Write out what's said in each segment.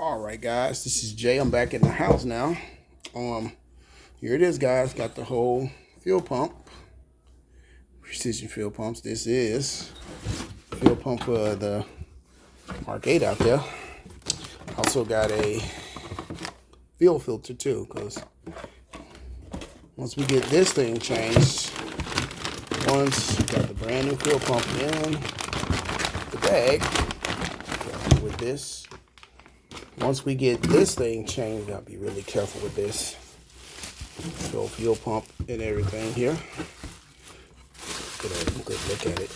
All right, guys, this is Jay. I'm back in the house now. Here it is, guys. Got the whole fuel pump, precision fuel pumps. This is fuel pump for the Mark VIII out there. Also got a fuel filter too, because once we get this thing changed, once we got the brand new fuel pump in the bag with this. Once we get this thing changed, I'll be really careful with this. So fuel pump and everything here. Get a good look at it.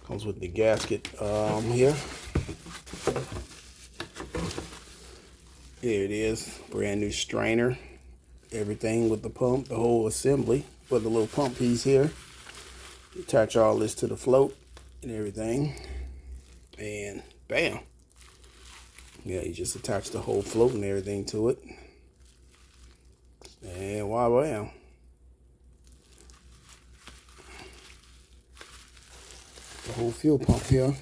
Comes with the gasket here. There it is, brand new strainer. Everything with the pump, the whole assembly for the little pump piece here. Attach all this to the float and everything, and bam. Yeah, you just attach the whole float and everything to it. And wow, bam. The whole fuel pump here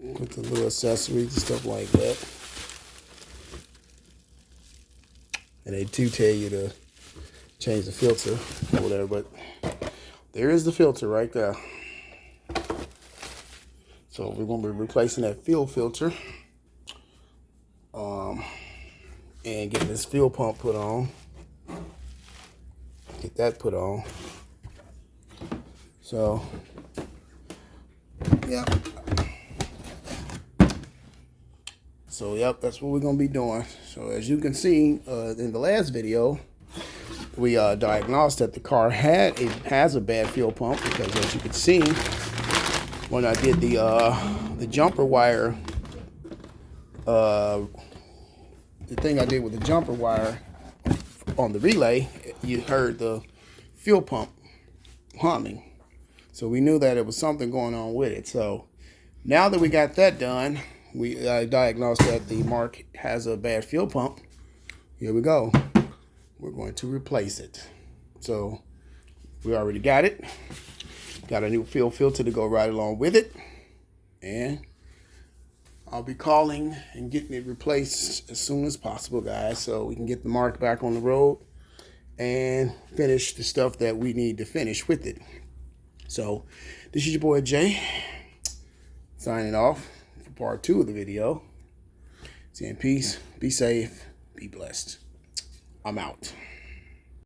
with the little accessories and stuff like that. And they do tell you to change the filter or whatever, but there is the filter right there. So we're going to be replacing that fuel filter. And get this fuel pump put on. Get that put on. So, yep. So, yep, that's what we're going to be doing. So, as you can see in the last video, we diagnosed that the car has a bad fuel pump, because as you can see, when I did the jumper wire, the thing I did with the jumper wire on the relay, you heard the fuel pump humming. So we knew that it was something going on with it. So now that we got that done, we diagnosed that the Mark has a bad fuel pump. Here we go. We're going to replace it. So we already got it. Got a new fuel filter to go right along with it. And I'll be calling and getting it replaced as soon as possible, guys, so we can get the Mark back on the road and finish the stuff that we need to finish with it. So this is your boy Jay, signing off for part 2 of the video. Saying peace, be safe, be blessed. I'm out.